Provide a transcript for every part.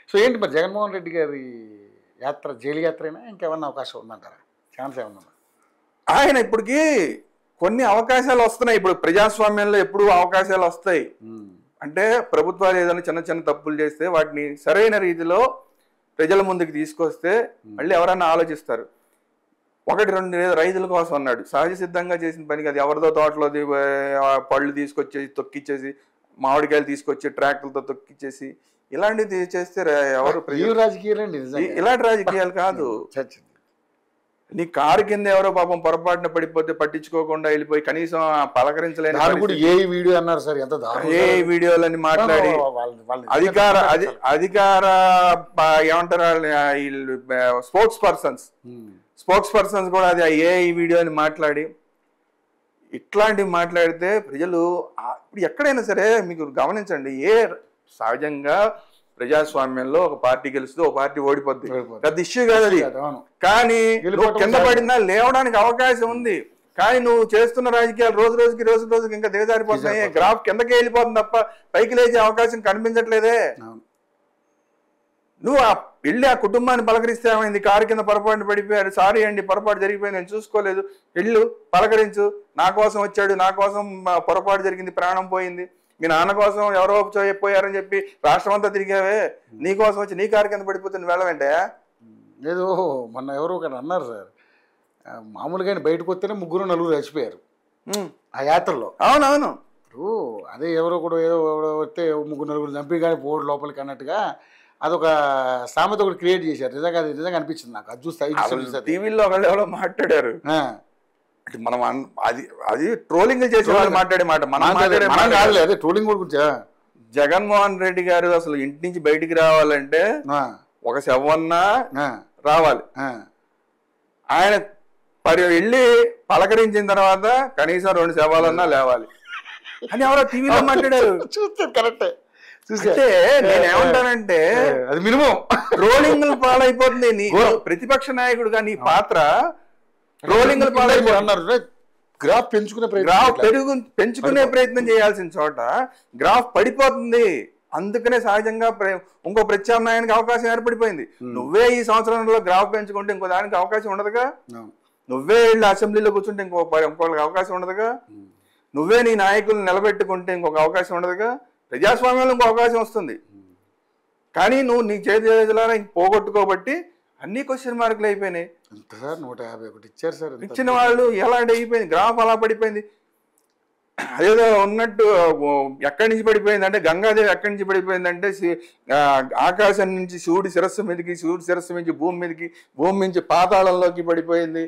So ఏంటి మరి జగన్మోహన్ రెడ్డి గారి యాత్ర జైలు యాత్రైనా ఇంకేమన్నా అవకాశం ఉందంటారా? ఛాన్స్ ఏమన్నా ఉందా? ఆయన ఇప్పటికి కొన్ని అవకాశాలు వస్తున్నాయి. ఇప్పుడు ప్రజాస్వామ్యంలో ఎప్పుడు అవకాశాలు వస్తాయి అంటే ప్రభుత్వాలు ఏదైనా చిన్న చిన్న తప్పులు చేస్తే వాటిని సరైన రీతిలో ప్రజల ముందుకు తీసుకొస్తే మళ్ళీ ఎవరన్నా ఆలోచిస్తారు. 1-2 రైతుల కోసం అన్నాడు, సహజ సిద్ధంగా చేసిన పనికి అది ఎవరిదో తోటలో పళ్ళు తీసుకొచ్చేసి తొక్కిచ్చేసి, మామిడికాయలు తీసుకొచ్చి ట్రాక్టర్లతో తొక్కిచ్చేసి ఇలాంటివి చేస్తే ఎవరు రాజకీయాలు ఇలాంటి రాజకీయాలు కాదు. నీ కారు కింద ఎవరో పాపం పొరపాటున పడిపోతే పట్టించుకోకుండా వెళ్ళిపోయి కనీసం పలకరించలేని ఏ వీడియో అన్నారు సార్, ఎంత ఏ వీడియోలని మాట్లాడి అధికార ఏమంటారు స్పోక్స్ పర్సన్స్ కూడా అది ఏ వీడియో అని మాట్లాడి ఇట్లాంటివి మాట్లాడితే ప్రజలు ఇప్పుడు ఎక్కడైనా సరే మీకు గమనించండి, సహజంగా ప్రజాస్వామ్యంలో ఒక పార్టీ గెలుస్తూ ఒక పార్టీ ఓడిపోద్ది, పెద్ద ఇష్యూ కాదు అది. కానీ కింద పడినా లేవడానికి అవకాశం ఉంది. కానీ నువ్వు చేస్తున్న రాజకీయాలు రోజు రోజుకి ఇంకా దిగజారిపోతున్నాయి. గ్రాఫ్ కిందకి వెళ్ళిపోతుంది తప్ప పైకి లేచే అవకాశం కనిపించట్లేదే. నువ్వు వెళ్ళి ఆ కుటుంబాన్ని పలకరిస్తే ఏమైంది, కారు కింద పొరపాటు పడిపోయారు, సారీ అండి పొరపాటు జరిగిపోయింది, నేను చూసుకోలేదు, వెళ్ళు పలకరించు, నా కోసం వచ్చాడు, నా కోసం పొరపాటు జరిగింది, ప్రాణం పోయింది, మీ నాన్న కోసం ఎవరో పోయారని చెప్పి రాష్ట్రం అంతా తిరిగావే, నీ కోసం వచ్చి నీ కారు కింద పడిపోతే నువ్వు వెళ్ళవేంటే? ఏదో మొన్న ఎవరో ఒకరు అన్నారు సార్, మామూలుగా బయటకు వస్తేనే 3-4 చచ్చిపోయారు ఆ యాత్రలో. అవునవును. ఇప్పుడు అదే ఎవరో కూడా ఏదో వస్తే 3-4 చంపి కానీ పోడు లోపలికి అన్నట్టుగా అదొక సామెత ఒకటి క్రియేట్ చేశారు. నిజంగా అనిపించింది నాకు అది చూస్తే. టీవీలో ఒకళ్ళు ఎవరో మాట్లాడారు, మనం అది ట్రోలింగ్ చేసే వాళ్ళు మాట్లాడే మాట మనం కాదు, అదే ట్రోలింగ్ గురించి. జగన్మోహన్ రెడ్డి గారు అసలు ఇంటి నుంచి బయటికి రావాలంటే ఒక శవన్నా రావాలి, ఆయన వెళ్ళి పలకరించిన తర్వాత కనీసం 2 శవాలన్నా లేవాలి అని ఎవరో టీవీలో మాట్లాడారు. చూస్తే కరెక్టే. అంటే నేనేమంటానంటే అది మినిమం ట్రోలింగ్ పాలైపోతుంది. నీ ప్రతిపక్ష నాయకుడుగా నీ పాత్ర ట్రోలింగ్ పాలైపోతున్నారు. గ్రాఫ్ పెంచుకునే ప్రయత్నం చేయాల్సిన చోట గ్రాఫ్ పడిపోతుంది. అందుకనే సహజంగా ఇంకో ప్రత్యామ్నాయానికి అవకాశం ఏర్పడిపోయింది. నువ్వే ఈ సంవత్సరంలో గ్రాఫ్ పెంచుకుంటే ఇంకో దానికి అవకాశం ఉండదుగా, నువ్వే వెళ్ళి అసెంబ్లీలో కూర్చుంటే ఇంకొకరికి అవకాశం ఉండదుగా, నువ్వే నీ నాయకులను నిలబెట్టుకుంటే ఇంకొక అవకాశం ఉండదుగా, ప్రజాస్వామ్యంలో ఇంకో అవకాశం వస్తుంది. కానీ నువ్వు నీ చేతిలో పోగొట్టుకోబట్టి అన్ని క్వశ్చన్ మార్కులు అయిపోయినాయి. 151 ఇచ్చారు సార్, ఇచ్చిన వాళ్ళు ఎలా అయిపోయింది, గ్రాఫ్ అలా పడిపోయింది. అదేదో ఉన్నట్టు ఎక్కడి నుంచి పడిపోయింది అంటే గంగాదేవి ఎక్కడి నుంచి పడిపోయిందంటే ఆకాశం నుంచి శివుడి శిరస్సు మీదకి, శివుడి శిరస్సు నుంచి భూమి మీదకి, భూమి నుంచి పాతాళంలోకి పడిపోయింది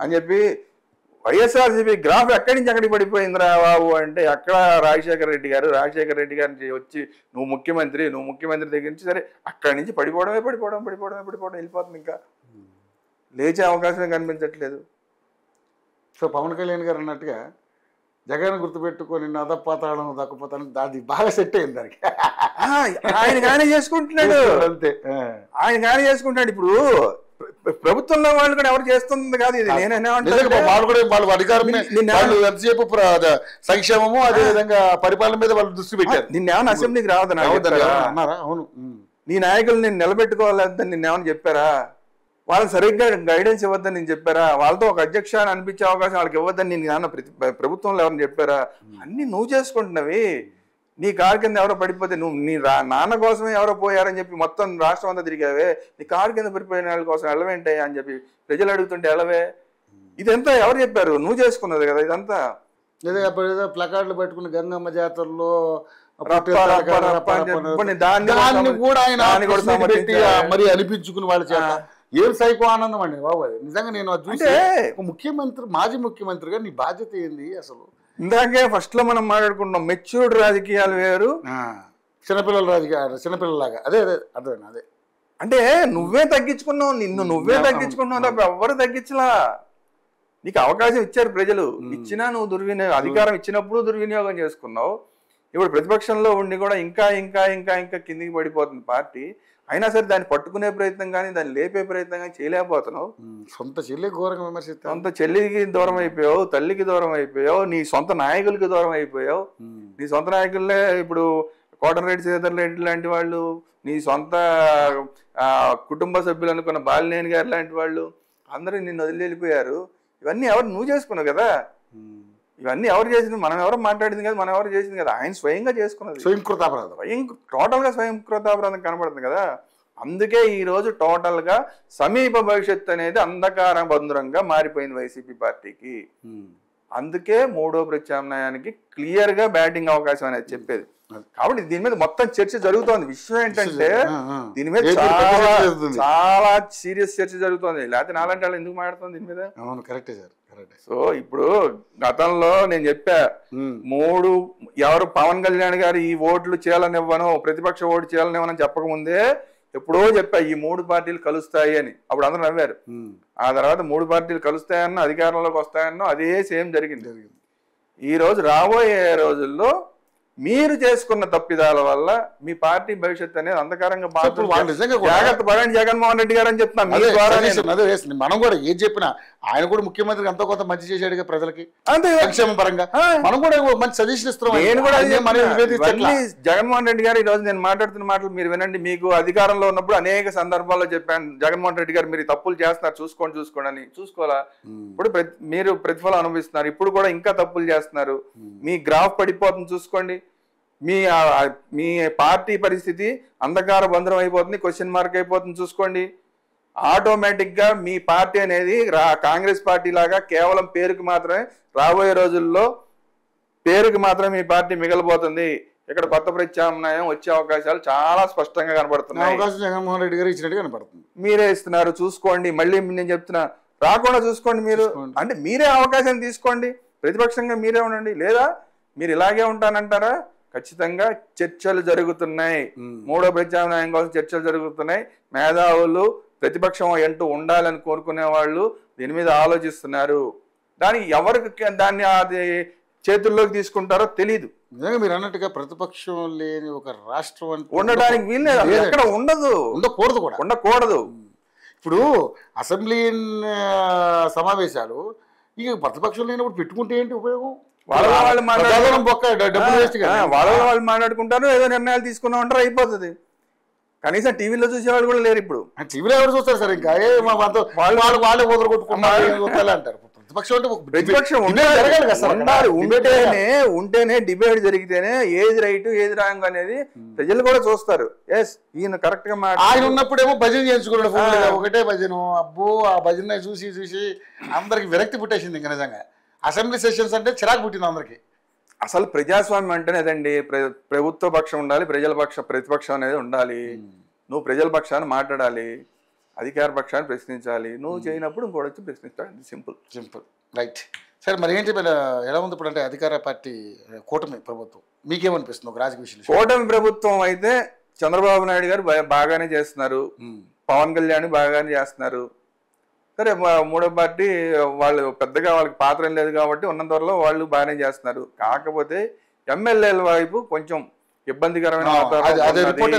అని చెప్పి వైఎస్ఆర్సీపీ గ్రాఫ్ ఎక్కడి నుంచి అక్కడికి పడిపోయిందిరా బాబు అంటే అక్కడ రాజశేఖర రెడ్డి గారిని వచ్చి నువ్వు ముఖ్యమంత్రి దగ్గర నుంచి సరే అక్కడి నుంచి పడిపోవడమే వెళ్ళిపోతుంది. ఇంకా లేచే అవకాశమే కనిపించట్లేదు. సో పవన్ కళ్యాణ్ గారు అన్నట్టుగా జగన్ గుర్తుపెట్టుకొని అదపాతాళం దక్కపోతాను అది బాగా సెట్ అయింది దానికి. ఆయన గానే చేసుకుంటున్నాడు అంతే, ఆయన గానే చేసుకుంటున్నాడు. ఇప్పుడు ప్రభుత్వంలో వాళ్ళు కూడా ఎవరు చేస్తుంది కాదు ఇది. వాళ్ళు అధికారం ఎంతసేపు సంక్షేమము అదే విధంగా పరిపాలన మీద వాళ్ళు దృష్టి పెట్టారు. నిన్నేమన్నా అసెంబ్లీకి రావద్దన్నారా? అవును. నీ నాయకులు నేను నిలబెట్టుకోవాలని నిన్నేమని చెప్పారా? వాళ్ళకి సరిగ్గా గైడెన్స్ ఇవ్వద్దని నేను చెప్పారా? వాళ్ళతో ఒక అధ్యక్ష అని అనిపించే అవకాశం వాళ్ళకి ఇవ్వద్దని నేను నాన్న ప్రభుత్వంలో ఎవరిని చెప్పారా? అన్ని నువ్వు చేసుకుంటున్నవి. నీ కారు కింద ఎవరో పడిపోతే నువ్వు నీ నాన్న కోసమే ఎవరో పోయారని చెప్పి మొత్తం రాష్ట్రం అంతా తిరిగావే, నీ కారు కింద పడిపోయిన వాళ్ళ కోసం వెళ్ళవేంటాయి అని చెప్పి ప్రజలు అడుగుతుంటే వెళ్ళవే. ఇదంతా ఎవరు చెప్పారు? నువ్వు చేసుకున్నది కదా ఇదంతా. ఏదో ప్లకార్డులు పెట్టుకుని గంగమ్మ జాతరలో దాన్ని కూడా ఆయన మరి అనిపించుకుని వాళ్ళ చేత ఏం సైకో ఆనందం అండి బాబు అది. నిజంగా నేను చూస్తే ముఖ్యమంత్రి, మాజీ ముఖ్యమంత్రిగా నీ బాధ్యత ఏంది అసలు? ఇందాకే ఫస్ట్ లో మనం మాట్లాడుకుంటున్నాం, మెచ్యూర్డ్ రాజకీయాలు వేరు, చిన్నపిల్లల రాజకీయాలు చిన్నపిల్లలాగా. అదే అర్థమైనా? అదే అంటే నువ్వే తగ్గించుకున్నావు, నువ్వే తగ్గించుకున్నావు తప్ప ఎవ్వరు తగ్గించలా. నీకు అవకాశం ఇచ్చారు ప్రజలు, ఇచ్చినా నువ్వు అధికారం ఇచ్చినప్పుడు దుర్వినియోగం చేసుకున్నావు. ఇప్పుడు ప్రతిపక్షంలో ఉండి కూడా ఇంకా ఇంకా ఇంకా ఇంకా కిందికి పడిపోతుంది పార్టీ. అయినా సరే దాన్ని పట్టుకునే ప్రయత్నం కానీ దాన్ని లేపే ప్రయత్నం కానీ చేయలేకపోతున్నావు. సొంత చెల్లి ఘోరంగా విమర్శిస్తావు, సొంత చెల్లికి దూరం అయిపోయావు, తల్లికి దూరం అయిపోయావు, నీ సొంత నాయకులకి దూరం అయిపోయావు. నీ సొంత నాయకులే ఇప్పుడు కోటరెడ్డి శ్రీధర్ రెడ్డి లాంటి వాళ్ళు, నీ సొంత కుటుంబ సభ్యులు అనుకున్న బాలినేని గారు లాంటి వాళ్ళు అందరూ నిన్ను వదిలి వెళ్ళిపోయారు. ఇవన్నీ ఎవరు నువ్వు చేసుకున్నావు కదా, ఇవన్నీ ఎవరు చేసింది? మనం ఎవరు మాట్లాడింది కదా, మనం ఎవరు చేసింది కదా, ఆయన స్వయంగా చేసుకున్నది. టోటల్గా స్వయంకృతాపరాధం కనబడుతుంది కదా. అందుకే ఈ రోజు టోటల్ గా సమీప భవిష్యత్తు అనేది అంధకార బంధురంగా మారిపోయింది వైసీపీ పార్టీకి. అందుకే మూడో ప్రత్యామ్నాయానికి క్లియర్ గా బ్యాటింగ్ అవకాశం అనేది చెప్పేది. కాబట్టి దీని మీద మొత్తం చర్చ జరుగుతోంది. విషయం ఏంటంటే దీని మీద చాలా సీరియస్ చర్చ జరుగుతుంది. లేకపోతే నాలాంటి వాళ్ళు ఎందుకు మాట్లాడుతుంది దీని మీద? కరెక్టే సార్. సో ఇప్పుడు గతంలో నేను చెప్పా, ఎవరు పవన్ కళ్యాణ్ గారు ఈ ఓట్లు చేయాలనివ్వను, ప్రతిపక్ష ఓటు చేయాలనివ్వనని చెప్పకముందే ఎప్పుడో చెప్పా ఈ 3 పార్టీలు కలుస్తాయి అని. అప్పుడు అందరూ నవ్వారు. ఆ తర్వాత 3 పార్టీలు కలుస్తాయన్నో అధికారంలోకి వస్తాయన్నో అదే సేమ్ జరిగింది. ఈ రోజు రాబోయే రోజుల్లో మీరు చేసుకున్న తప్పిదాల వల్ల మీ పార్టీ భవిష్యత్తు అనేది అంధకారంగా జాగ్రత్త పడండి జగన్మోహన్ రెడ్డి గారు అని చెప్తున్నాం. మనం కూడా ఏం చెప్పినా ఆయన కూడా ముఖ్యమంత్రికి ఎంతో కొంత మంచి చేశాడు ప్రజలకి, అంతే సంక్షేమ పరంగా. మనం కూడా మంచి సజెషన్ ఇస్తున్నాం. నేను కూడా జగన్మోహన్ రెడ్డి గారు ఈ రోజు నేను మాట్లాడుతున్న మాటలు మీరు వినండి. మీకు అధికారంలో ఉన్నప్పుడు అనేక సందర్భాల్లో చెప్పాను, జగన్మోహన్ రెడ్డి గారు మీరు తప్పులు చేస్తున్నారు చూసుకోండి అని. చూసుకోవాలా? ఇప్పుడు మీరు ప్రతిఫలం అనుభవిస్తున్నారు. ఇప్పుడు కూడా ఇంకా తప్పులు చేస్తున్నారు. మీ గ్రాఫ్ పడిపోతుంది చూసుకోండి. మీ పార్టీ పరిస్థితి అంధకార బంధనం అయిపోతుంది, క్వశ్చన్ మార్క్ అయిపోతుంది చూసుకోండి. ఆటోమేటిక్ గా మీ పార్టీ అనేది కాంగ్రెస్ పార్టీ లాగా కేవలం పేరుకి మాత్రమే, రాబోయే రోజుల్లో పేరుకి మాత్రమే మీ పార్టీ మిగలబోతుంది. ఇక్కడ కొత్త ప్రత్యామ్నాయం వచ్చే అవకాశాలు చాలా స్పష్టంగా కనబడుతున్నాయి. జగన్మోహన్ రెడ్డి గారు ఇచ్చినట్టు కనబడుతుంది. మీరే ఇస్తున్నారు చూసుకోండి. మళ్ళీ నేను చెప్తున్నా, రాకుండా చూసుకోండి. మీరు అంటే మీరే అవకాశం తీసుకోండి, ప్రతిపక్షంగా మీరే ఉండండి. లేదా మీరు ఇలాగే ఉంటానంటారా? ఖచ్చితంగా చర్చలు జరుగుతున్నాయి. మూడో ప్రత్యామ్నాయం కోసం చర్చలు జరుగుతున్నాయి. మేధావులు ప్రతిపక్షం అంటూ ఉండాలని కోరుకునే వాళ్ళు దీని మీద ఆలోచిస్తున్నారు. దాన్ని అది చేతుల్లోకి తీసుకుంటారో తెలీదు. నిజంగా మీరు అన్నట్టుగా ప్రతిపక్షం లేని ఒక రాష్ట్రం ఉండడానికి వీల్లేదు, ఎక్కడ ఉండదు, ఉండకూడదు. ఇప్పుడు అసెంబ్లీ సమావేశాలు ఇక ప్రతిపక్షం లేనప్పుడు పెట్టుకుంటే ఏంటి ఉపయోగం? వాళ్ళు మాట్లాడుకుంటారు, ఏదో నిర్ణయాలు తీసుకున్నా ఉంటారు, అయిపోతుంది. కనీసం టీవీలో చూసేవాళ్ళు కూడా లేరు. ఇప్పుడు టీవీలో ఎవరు చూస్తారు సార్? ఇంకా వాళ్ళే వదలగొట్టుకుంటారు అంటారు. ప్రతిపక్షం ఉంటేనే డిబేట్ జరిగితేనే ఏది రైట్ ఏది రాంగ్ అనేది ప్రజలు కూడా చూస్తారు. ఎస్ ఈయన కరెక్ట్ గా ఆయన ఉన్నప్పుడేమో భజన చేయించుకున్నాడు, ఒకటే భజన. అబ్బో ఆ భజన చూసి అందరికి విరక్తి పుట్టేసింది. ఇంకా నిజంగా అసెంబ్లీ సెషన్స్ అంటే చిరాకు పుట్టింది అందరికి. అసలు ప్రజాస్వామ్యం అంటేనే అదండి, ప్రభుత్వ పక్షం ఉండాలి, ప్రతిపక్షం అనేది ఉండాలి. నువ్వు ప్రజల పక్షాన్ని మాట్లాడాలి, అధికార పక్షాన్ని ప్రశ్నించాలి. నువ్వు చేయనప్పుడు ఇంకోటి వచ్చి ప్రశ్నించాలి. Simple right. సరే, మరి ఏంటి ఎలా ఉంది ఇప్పుడు? అంటే అధికార పార్టీ కూటమి ప్రభుత్వం మీకేమనిపిస్తుంది ఒక రాజకీయ విషయం? కూటమి ప్రభుత్వం అయితే చంద్రబాబు నాయుడు గారు బాగానే చేస్తున్నారు, పవన్ కళ్యాణ్ బాగానే చేస్తున్నారు. సరే, మూడో పార్టీ వాళ్ళు పెద్దగా వాళ్ళకి పాత్ర లేదు కాబట్టి ఉన్న త్వరలో వాళ్ళు బాగానే చేస్తున్నారు. కాకపోతే ఎమ్మెల్యేల వైపు కొంచెం ఇబ్బందికరమైన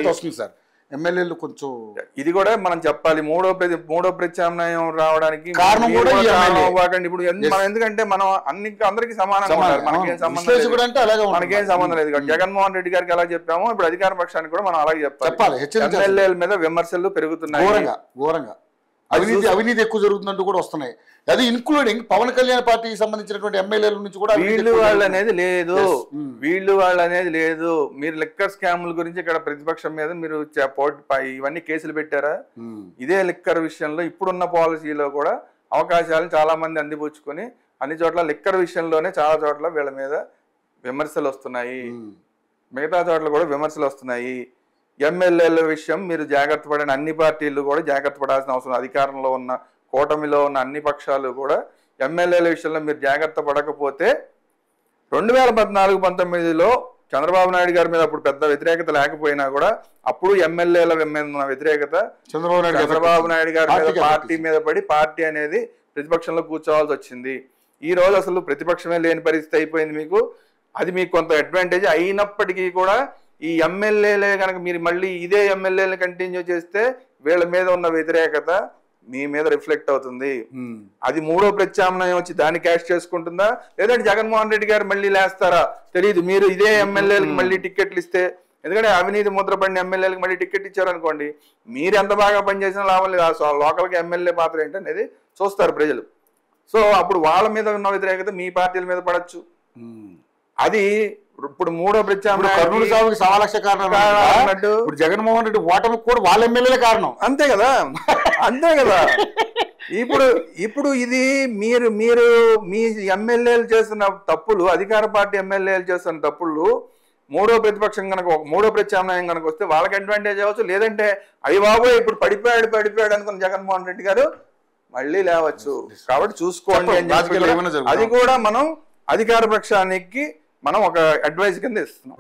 వస్తుంది సార్. ఎమ్మెల్యేలు కొంచెం ఇది కూడా మనం చెప్పాలి. మూడో ప్రత్యామ్నాయం రావడానికి కారణం కూడా ఇప్పుడు ఎందుకంటే మనం అందరికి సమానంగా ఉండాలి. మనకేం సంబంధం లేదు. జగన్మోహన్ రెడ్డి గారికి ఎలా చెప్పామో ఇప్పుడు అధికార పక్షానికి కూడా మనం అలాగే చెప్పాలి. ఎమ్మెల్యేల మీద విమర్శలు పెరుగుతున్నాయి, ఘోరంగా అవినీతి ఎక్కువ జరుగుతున్నట్టు కూడా వస్తున్నాయి. అది ఇన్క్లూడింగ్ పవన్ కళ్యాణ్ పార్టీకి సంబంధించినటువంటి ఎమ్మెల్యేల నుంచి కూడా వీళ్ళు వాళ్ళు అనేది లేదు. మీరు లిక్కర్ స్కాముల గురించి ఇక్కడ ప్రతిపక్షం మీద మీరు ఇవన్నీ కేసులు పెట్టారా? ఇదే లిక్కర్ విషయంలో ఇప్పుడున్న పాలసీలో కూడా అవకాశాలను చాలా మంది అందిపుచ్చుకొని అన్ని చోట్ల లిక్కర్ విషయంలోనే చాలా చోట్ల వీళ్ళ మీద విమర్శలు వస్తున్నాయి, మిగతా చోట్ల కూడా విమర్శలు వస్తున్నాయి. ఎమ్మెల్యేల విషయం మీరు జాగ్రత్త పడిన అన్ని పార్టీలు కూడా జాగ్రత్త పడాల్సిన అవసరం. అధికారంలో ఉన్న కూటమిలో ఉన్న అన్ని పక్షాలు కూడా ఎమ్మెల్యేల విషయంలో మీరు జాగ్రత్త పడకపోతే 2014-19లో చంద్రబాబు నాయుడు గారి మీద అప్పుడు పెద్ద వ్యతిరేకత లేకపోయినా కూడా అప్పుడు ఎమ్మెల్యేల మీద ఉన్న వ్యతిరేకత చంద్రబాబు నాయుడు గారి మీద పార్టీ మీద పడి పార్టీ అనేది ప్రతిపక్షంలో కూర్చోవాల్సి వచ్చింది. ఈ రోజు అసలు ప్రతిపక్షమే లేని పరిస్థితి అయిపోయింది మీకు. అది మీకు కొంత అడ్వాంటేజ్ అయినప్పటికీ కూడా ఈ ఎమ్మెల్యేలే కనుక మీరు మళ్ళీ ఇదే ఎమ్మెల్యేలు కంటిన్యూ చేస్తే వీళ్ళ మీద ఉన్న వ్యతిరేకత మీ మీద రిఫ్లెక్ట్ అవుతుంది. అది మూడో ప్రత్యామ్నాయం వచ్చి దాన్ని క్యాష్ చేసుకుంటుందా, లేదంటే జగన్మోహన్ రెడ్డి గారు మళ్ళీ లేస్తారా తెలియదు. మీరు ఇదే ఎమ్మెల్యేలకు మళ్ళీ టికెట్లు ఇస్తే, ఎందుకంటే అవినీతి ముద్ర పడిన ఎమ్మెల్యేలకు మళ్ళీ టికెట్ ఇచ్చారనుకోండి, మీరు ఎంత బాగా పనిచేసినా లాభం లేదు. ఆ లోకల్కి ఎమ్మెల్యే పాత్ర ఏంటనేది చూస్తారు ప్రజలు. సో అప్పుడు వాళ్ళ మీద ఉన్న వ్యతిరేకత మీ పార్టీల మీద పడచ్చు. అది ఇప్పుడు మూడో కర్నూలు సాగుకి 1,00,000 కారణం అన్నట్టు ఇప్పుడు జగన్మోహన్ రెడ్డి ఓటమికి కూడా వాళ్ళ ఎమ్మెల్యేలే కారణం. అంతే కదా, అంతే కదా. ఇప్పుడు ఇది మీరు మీ ఎమ్మెల్యేలు చేస్తున్న తప్పులు, అధికార పార్టీ ఎమ్మెల్యేలు చేస్తున్న తప్పులు మూడో ప్రతిపక్షం కనుక మూడో ప్రత్యామ్నాయం కనుక వస్తే వాళ్ళకి అడ్వాంటేజ్ అవ్వచ్చు. లేదంటే అయ్యి బాబోయ్ ఇప్పుడు పడిపోయాడు అనుకున్న జగన్మోహన్ రెడ్డి గారు మళ్ళీ లేవచ్చు. కాబట్టి చూసుకోండి అని చెప్పి అది కూడా మనం అధికార పక్షానికి మనం ఒక అడ్వైజ్ కింద ఇస్తున్నాం.